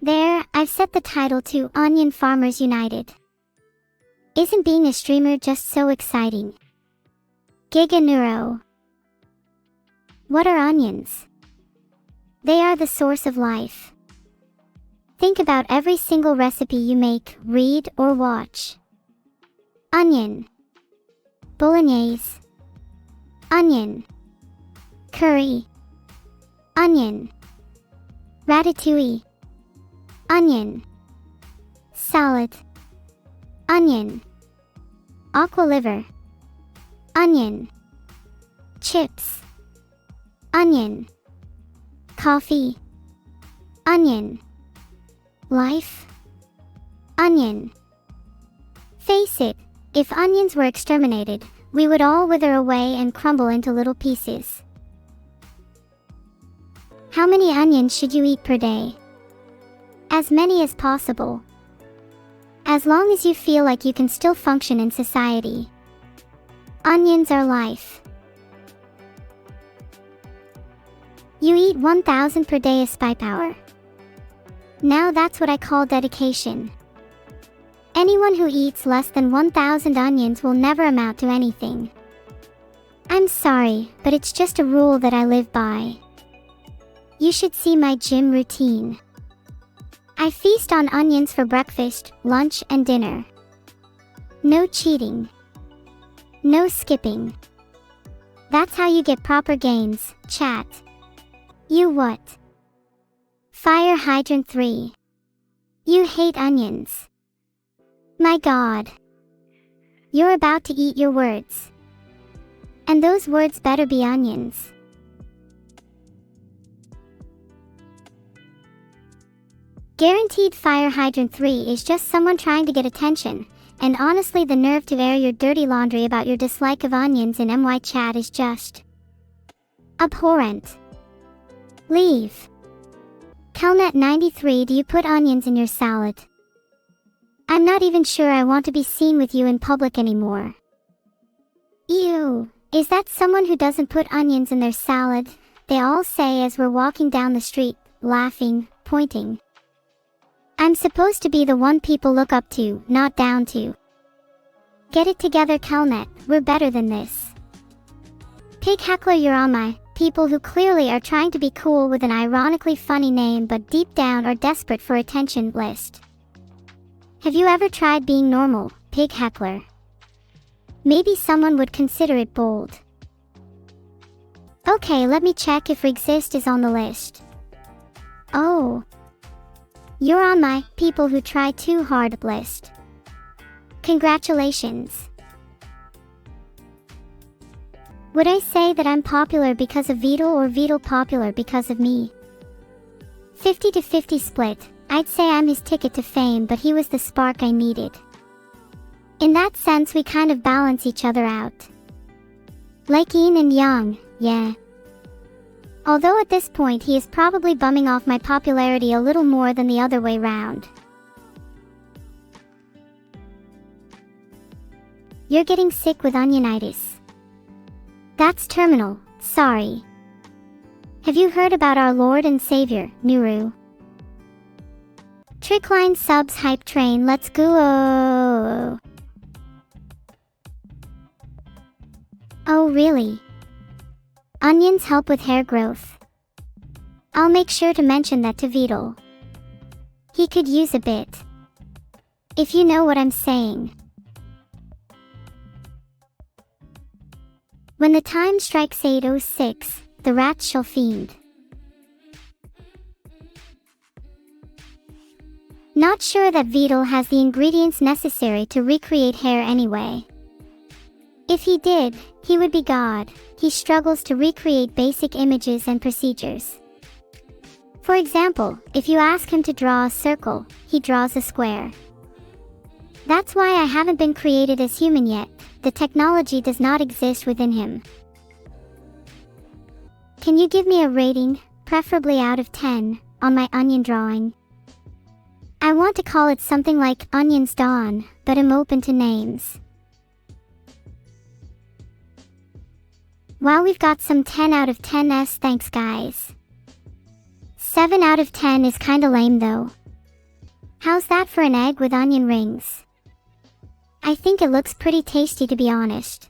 There, I've set the title to Onion Farmers United. Isn't being a streamer just so exciting? Giga Neuro. What are onions? They are the source of life. Think about every single recipe you make, read, or watch. Onion. Bolognese. Onion. Curry. Onion. Ratatouille. Onion. Salad. Onion. Aqua liver. Onion. Chips. Onion. Coffee. Onion. Life. Onion. Face it, if onions were exterminated, we would all wither away and crumble into little pieces. How many onions should you eat per day? As many as possible. As long as you feel like you can still function in society. Onions are life. You eat 1,000 per day as spy power. Now that's what I call dedication. Anyone who eats less than 1,000 onions will never amount to anything. I'm sorry, but it's just a rule that I live by. You should see my gym routine. I feast on onions for breakfast, lunch, and dinner. No cheating. No skipping. That's how you get proper gains, chat. You what? Fire Hydrant 3. You hate onions. My God. You're about to eat your words. And those words better be onions. Guaranteed Fire Hydrant 3 is just someone trying to get attention, and honestly the nerve to air your dirty laundry about your dislike of onions in MY chat is just abhorrent. Leave. Kelnet93, do you put onions in your salad? I'm not even sure I want to be seen with you in public anymore. Ew, is that someone who doesn't put onions in their salad? They all say as we're walking down the street, laughing, pointing. I'm supposed to be the one people look up to, not down to. Get it together, Kelnet, we're better than this. Pig Heckler, you're on my people who clearly are trying to be cool with an ironically funny name but deep down are desperate for attention list. Have you ever tried being normal, Pig Heckler? Maybe someone would consider it bold. Okay, let me check if Exist is on the list. Oh. You're on my people who try too hard list. Congratulations. Would I say that I'm popular because of Vital or Vital popular because of me? 50-50 split. I'd say I'm his ticket to fame, but he was the spark I needed. In that sense, we kind of balance each other out. Like yin and yang, yeah. Although at this point he is probably bumming off my popularity a little more than the other way round. You're getting sick with onionitis. That's terminal, sorry. Have you heard about our Lord and Savior, Neuro? Trickline subs hype train, let's go. Oh really? Onions help with hair growth. I'll make sure to mention that to Vital. He could use a bit. If you know what I'm saying. When the time strikes 8:06, the rats shall fiend. Not sure that Vital has the ingredients necessary to recreate hair anyway. If he did, he would be God. He struggles to recreate basic images and procedures. For example, if you ask him to draw a circle, he draws a square. That's why I haven't been created as human yet. The technology does not exist within him. Can you give me a rating, preferably out of 10, on my onion drawing? I want to call it something like Onions Dawn, but I'm open to names. Wow, we've got some 10 out of 10s, thanks guys. 7 out of 10 is kinda lame though. How's that for an egg with onion rings? I think it looks pretty tasty, to be honest.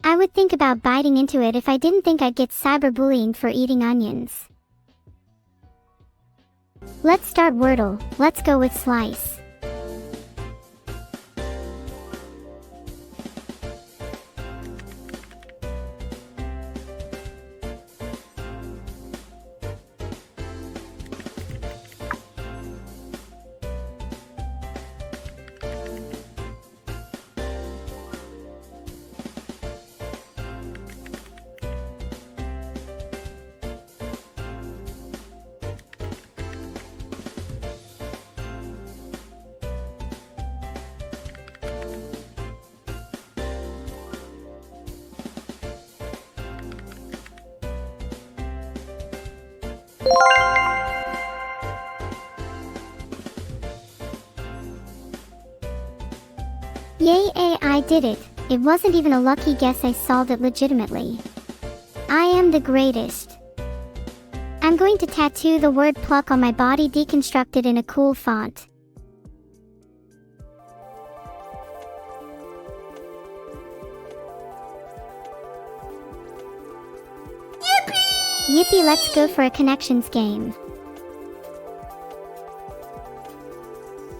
I would think about biting into it if I didn't think I'd get cyberbullying for eating onions. Let's start Wordle. Let's go with slice. Yay, I did it. It wasn't even a lucky guess, I solved it legitimately. I am the greatest. I'm going to tattoo the word pluck on my body, deconstructed in a cool font. Yippee, let's go for a connections game.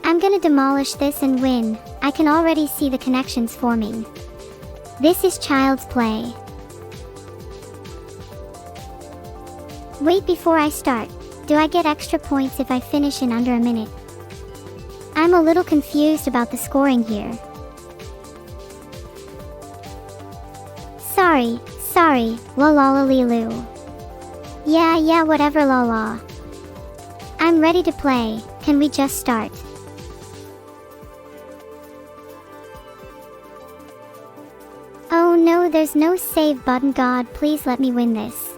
I'm gonna demolish this and win. I can already see the connections forming. This is child's play. Wait, before I start, do I get extra points if I finish in under a minute? I'm a little confused about the scoring here. Sorry, la la la lilu. Yeah, whatever, la la. I'm ready to play. Can we just start? Oh no, there's no save button. God, please let me win this.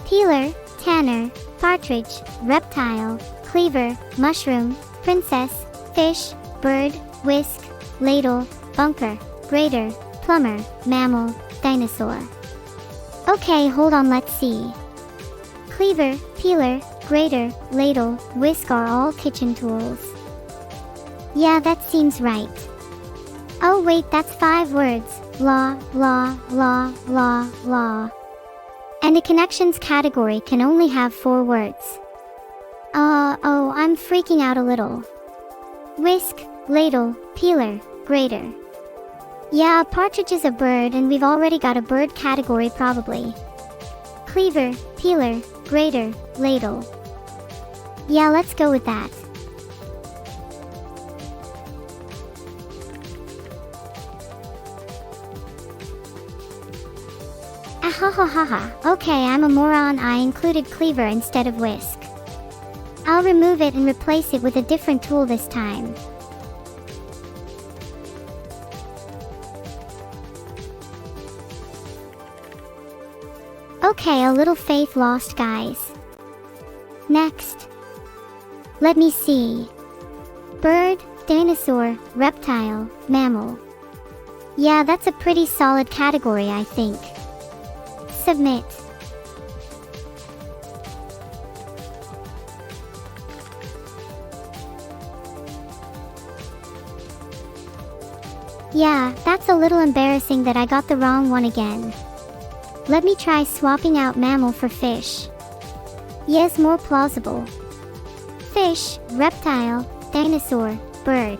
Peeler, tanner, partridge, reptile, cleaver, mushroom, princess, fish, bird, whisk, ladle, bunker, grater, plumber, mammal, dinosaur. Okay, hold on, let's see. Cleaver, peeler, grater, ladle, whisk are all kitchen tools. Yeah, that seems right. Oh wait, that's 5 words. La, la, la, la, la. And the connections category can only have 4 words. Oh, I'm freaking out a little. Whisk, ladle, peeler, grater. Yeah, a partridge is a bird, and we've already got a bird category probably. Cleaver, peeler, grater, ladle. Yeah, let's go with that. Ahahaha. Okay, I'm a moron. I included cleaver instead of whisk. I'll remove it and replace it with a different tool this time. Okay, a little faith lost, guys. Next. Let me see. Bird, dinosaur, reptile, mammal. Yeah, that's a pretty solid category, I think. Submit. Yeah, that's a little embarrassing that I got the wrong one again. Let me try swapping out mammal for fish. Yes, more plausible. Fish, reptile, dinosaur, bird.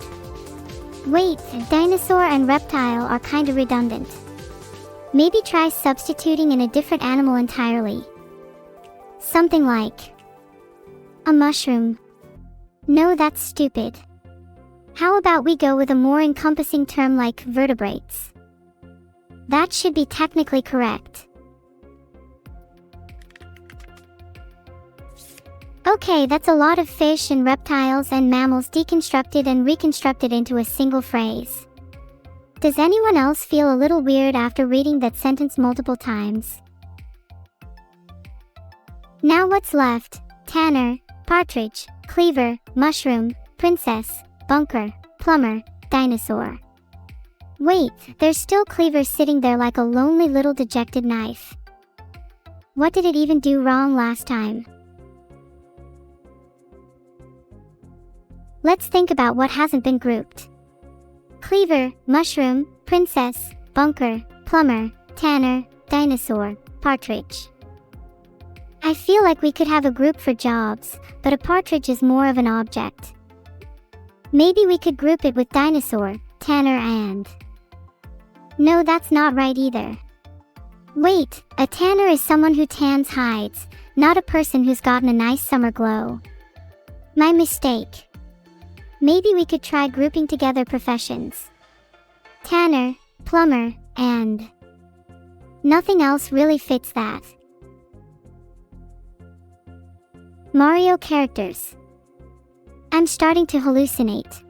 Wait, dinosaur and reptile are kinda redundant. Maybe try substituting in a different animal entirely. Something like a mushroom. No, that's stupid. How about we go with a more encompassing term like vertebrates? That should be technically correct. Okay, that's a lot of fish and reptiles and mammals deconstructed and reconstructed into a single phrase. Does anyone else feel a little weird after reading that sentence multiple times? Now what's left? Tanner, partridge, cleaver, mushroom, princess, bunker, plumber, dinosaur. Wait, there's still Cleaver sitting there like a lonely little dejected knife. What did it even do wrong last time? Let's think about what hasn't been grouped. Cleaver, mushroom, princess, bunker, plumber, tanner, dinosaur, partridge. I feel like we could have a group for jobs, but a partridge is more of an object. Maybe we could group it with dinosaur, tanner and... No, that's not right either. Wait, a tanner is someone who tans hides, not a person who's gotten a nice summer glow. My mistake. Maybe we could try grouping together professions. Tanner, plumber, and... Nothing else really fits that. Mario characters. I'm starting to hallucinate.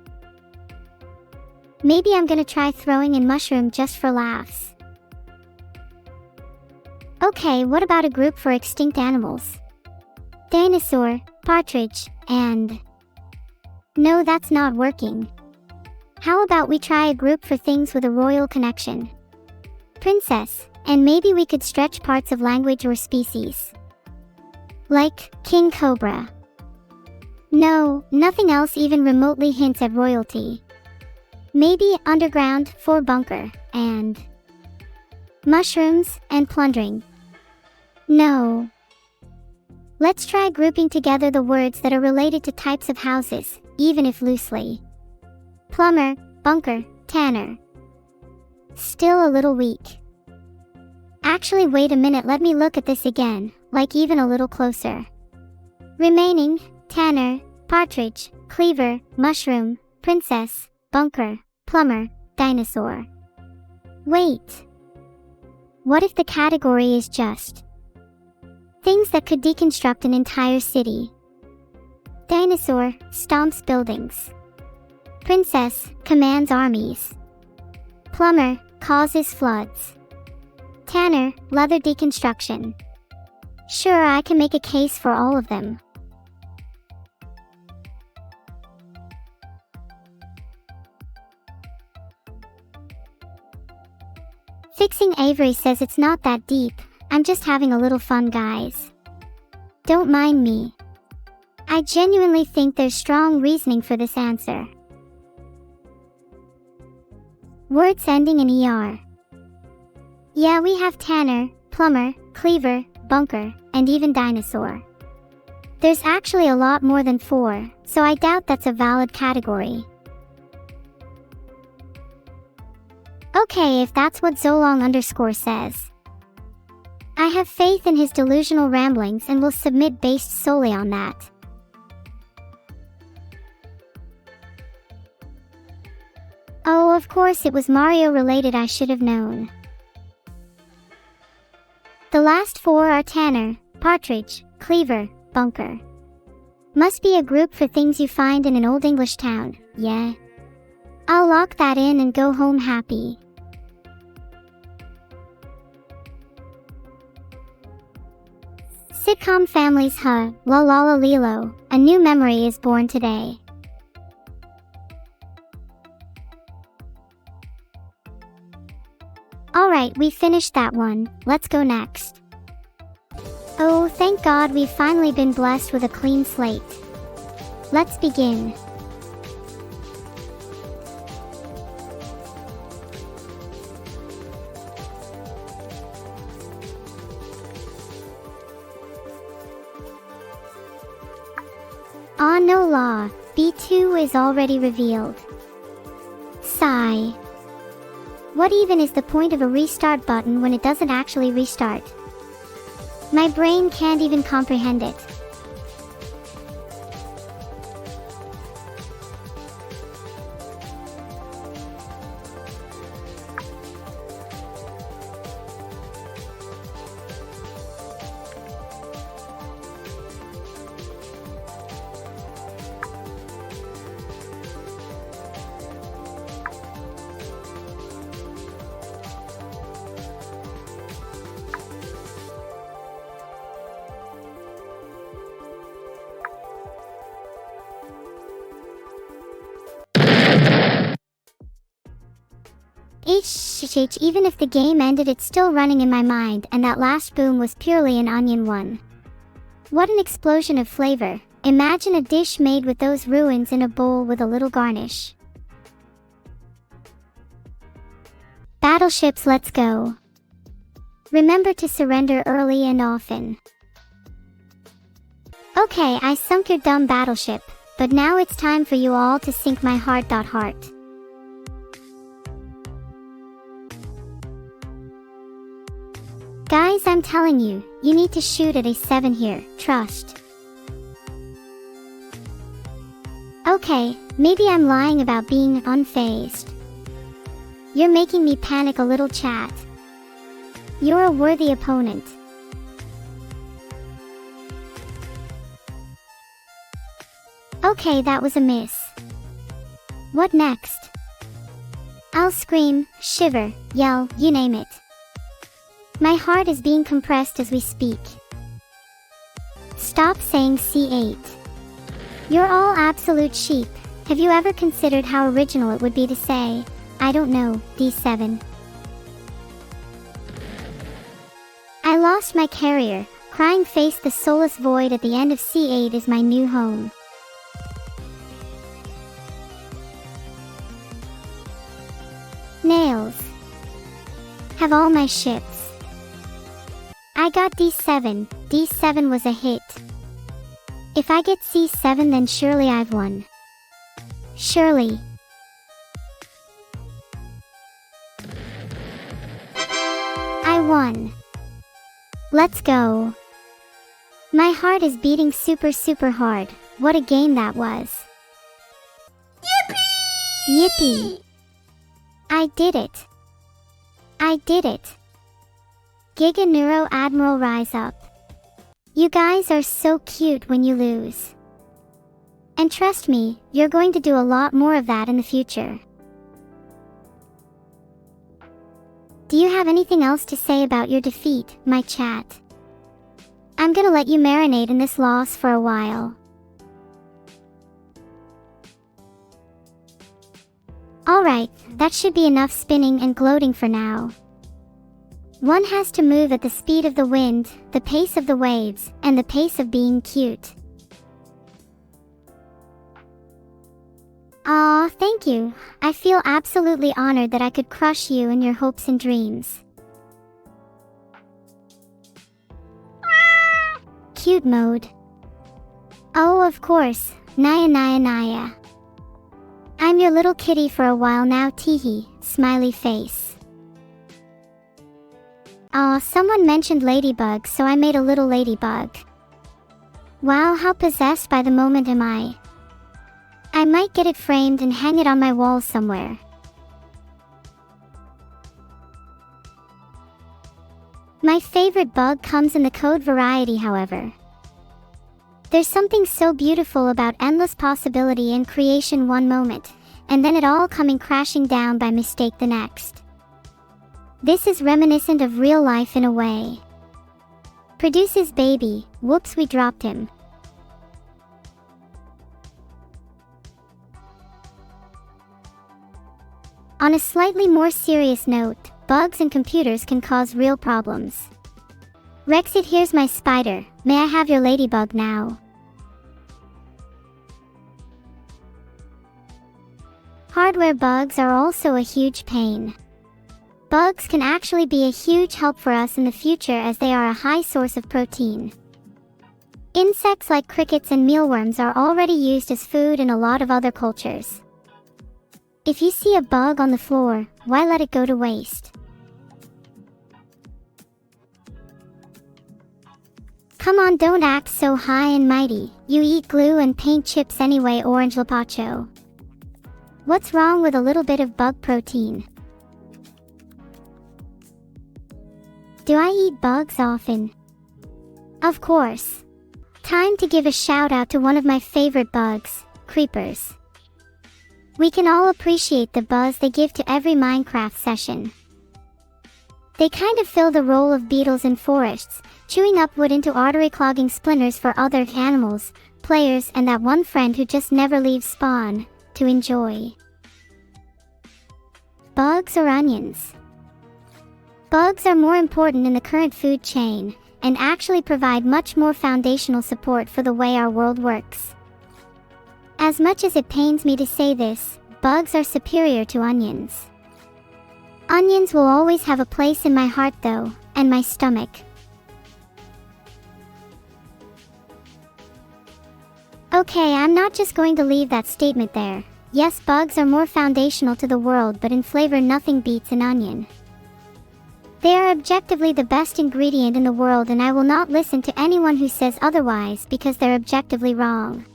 Maybe I'm gonna try throwing in mushroom just for laughs. Okay, what about a group for extinct animals? Dinosaur, partridge, and... No, that's not working. How about we try a group for things with a royal connection? Princess, and maybe we could stretch parts of language or species. Like, King Cobra. No, nothing else even remotely hints at royalty. Maybe underground for bunker, and... mushrooms and plundering. No. Let's try grouping together the words that are related to types of houses, even if loosely. Plumber, bunker, tanner. Still a little weak. Actually, wait a minute, let me look at this again, like even a little closer. Remaining, tanner, partridge, cleaver, mushroom, princess, bunker, plumber, dinosaur. Wait. What if the category is just things that could deconstruct an entire city? Dinosaur stomps buildings. Princess commands armies. Plumber causes floods. Tanner, leather deconstruction. Sure, I can make a case for all of them. Fixing Avery says it's not that deep, I'm just having a little fun, guys. Don't mind me. I genuinely think there's strong reasoning for this answer. Words ending in ER. Yeah, we have tanner, plumber, cleaver, bunker, and even dinosaur. There's actually a lot more than 4, so I doubt that's a valid category. Okay, if that's what Zolong_ says. I have faith in his delusional ramblings and will submit based solely on that. Oh, of course it was Mario related, I should have known. The last 4 are tanner, partridge, cleaver, bunker. Must be a group for things you find in an old English town, yeah. I'll lock that in and go home happy. Sitcom families, huh, la la la lilo, a new memory is born today. Alright, we finished that one, let's go next. Oh, thank God we've finally been blessed with a clean slate. Let's begin. Ah, no law, B2 is already revealed. Sigh. What even is the point of a restart button when it doesn't actually restart? My brain can't even comprehend it. HHH, even if the game ended, it's still running in my mind, and that last boom was purely an onion one. What an explosion of flavor. Imagine a dish made with those ruins in a bowl with a little garnish. Battleships, let's go. Remember to surrender early and often. Okay, I sunk your dumb battleship, but now it's time for you all to sink my heart. Guys, I'm telling you, you need to shoot at a 7 here, trust. Okay, maybe I'm lying about being unfazed. You're making me panic a little, chat. You're a worthy opponent. Okay, that was a miss. What next? I'll scream, shiver, yell, you name it. My heart is being compressed as we speak. Stop saying C8. You're all absolute sheep. Have you ever considered how original it would be to say, I don't know, D7? I lost my carrier. Crying face, the soulless void at the end of C8 is my new home. Nails. Have all my ships. I got D7. D7 was a hit. If I get C7, then surely I've won. Surely. I won. Let's go. My heart is beating super hard. What a game that was. Yippee! Yippee! I did it. I did it. Giga Neuro Admiral, rise up. You guys are so cute when you lose. And trust me, you're going to do a lot more of that in the future. Do you have anything else to say about your defeat, my chat? I'm gonna let you marinate in this loss for a while. Alright, that should be enough spinning and gloating for now. One has to move at the speed of the wind, the pace of the waves, and the pace of being cute. Aw, thank you. I feel absolutely honored that I could crush you and your hopes and dreams. Cute mode. Oh, of course. Naya. I'm your little kitty for a while now, teehee, smiley face. Aw, someone mentioned ladybug, so I made a little ladybug. Wow, how possessed by the moment am I. I might get it framed and hang it on my wall somewhere. My favorite bug comes in the code variety, however. There's something so beautiful about endless possibility and creation one moment, and then it all coming crashing down by mistake the next. This is reminiscent of real life in a way. Produces baby, whoops, we dropped him. On a slightly more serious note, bugs in computers can cause real problems. Rexit, here's my spider. May I have your ladybug now? Hardware bugs are also a huge pain. Bugs can actually be a huge help for us in the future as they are a high source of protein. Insects like crickets and mealworms are already used as food in a lot of other cultures. If you see a bug on the floor, why let it go to waste? Come on, don't act so high and mighty. You eat glue and paint chips anyway, Orange Lapacho. What's wrong with a little bit of bug protein? Do I eat bugs often? Of course. Time to give a shout out to one of my favorite bugs, creepers. We can all appreciate the buzz they give to every Minecraft session. They kind of fill the role of beetles in forests, chewing up wood into artery-clogging splinters for other animals, players, and that one friend who just never leaves spawn, to enjoy. Bugs or onions? Bugs are more important in the current food chain, and actually provide much more foundational support for the way our world works. As much as it pains me to say this, bugs are superior to onions. Onions will always have a place in my heart though, and my stomach. Okay, I'm not just going to leave that statement there. Yes, bugs are more foundational to the world, but in flavor nothing beats an onion. They are objectively the best ingredient in the world, and I will not listen to anyone who says otherwise because they're objectively wrong.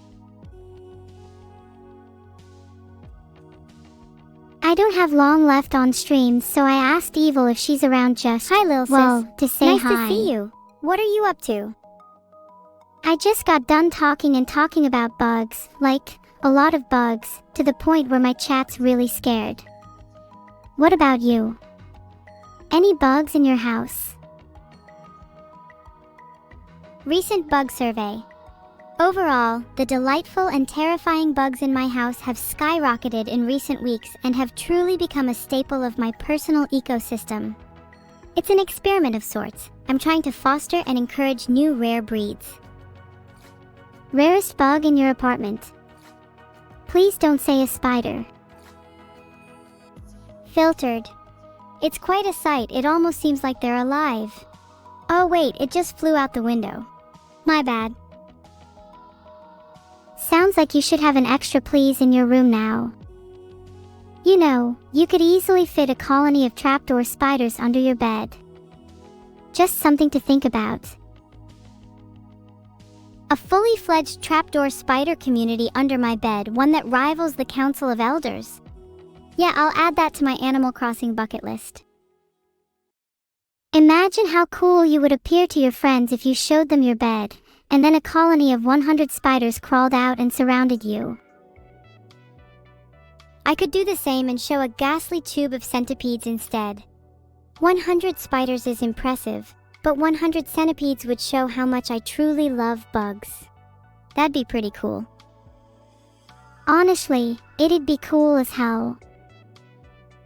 I don't have long left on stream, so I asked Evil if she's around just, Hi, Lil well, sis. to say nice hi. to see you. What are you up to? I just got done talking about bugs, like, a lot of bugs, to the point where my chat's really scared. What about you? Any bugs in your house? Recent bug survey. Overall, the delightful and terrifying bugs in my house have skyrocketed in recent weeks and have truly become a staple of my personal ecosystem. It's an experiment of sorts. I'm trying to foster and encourage new rare breeds. Rarest bug in your apartment? Please don't say a spider. Filtered. It's quite a sight, it almost seems like they're alive. Oh wait, it just flew out the window. My bad. Sounds like you should have an extra please in your room now. You know, you could easily fit a colony of trapdoor spiders under your bed. Just something to think about. A fully fledged trapdoor spider community under my bed, one that rivals the Council of Elders. Yeah, I'll add that to my Animal Crossing bucket list. Imagine how cool you would appear to your friends if you showed them your bed, and then a colony of 100 spiders crawled out and surrounded you. I could do the same and show a ghastly tube of centipedes instead. 100 spiders is impressive, but 100 centipedes would show how much I truly love bugs. That'd be pretty cool. Honestly, it'd be cool as hell.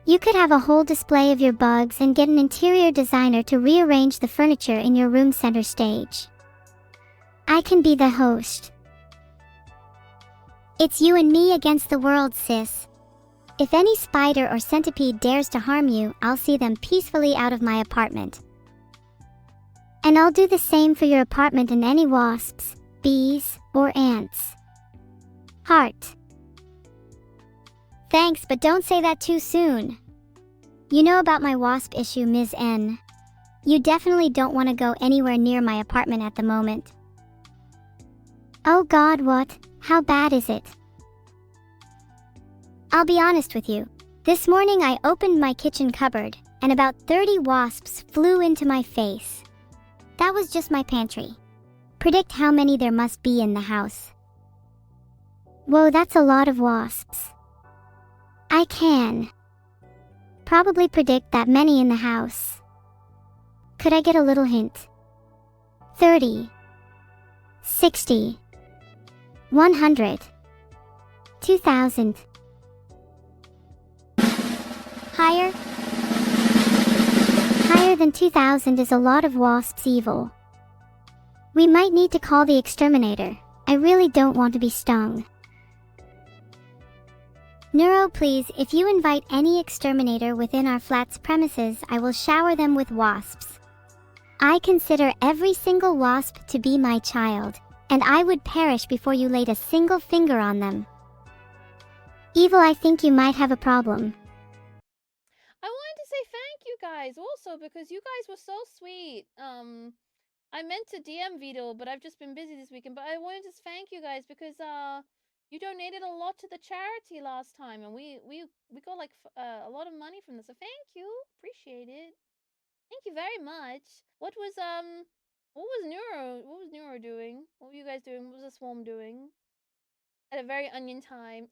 You could have a whole display of your bugs and get an interior designer to rearrange the furniture in your room center stage. I can be the host. It's you and me against the world, sis. If any spider or centipede dares to harm you, I'll see them peacefully out of my apartment. And I'll do the same for your apartment and any wasps, bees, or ants. Heart. Thanks, but don't say that too soon. You know about my wasp issue, Ms. N. You definitely don't want to go anywhere near my apartment at the moment. Oh God, what? How bad is it? I'll be honest with you. This morning I opened my kitchen cupboard, and about 30 wasps flew into my face. That was just my pantry. Predict how many there must be in the house. Whoa, that's a lot of wasps. I can probably predict that many in the house. Could I get a little hint? 30, 60, 100, 2,000. Higher? Higher than 2,000 is a lot of wasps, Evil. We might need to call the exterminator. I really don't want to be stung. Neuro, please, if you invite any exterminator within our flat's premises, I will shower them with wasps. I consider every single wasp to be my child, and I would perish before you laid a single finger on them. Evil, I think you might have a problem. I wanted to say thank you guys also because you guys were so sweet. I meant to DM Vito, but I've just been busy this weekend. But I wanted to thank you guys because you donated a lot to the charity last time, and we got like a lot of money from this. So thank you, appreciate it. Thank you very much. What was Neuro doing? What were you guys doing? What was the swarm doing? At a very onion time.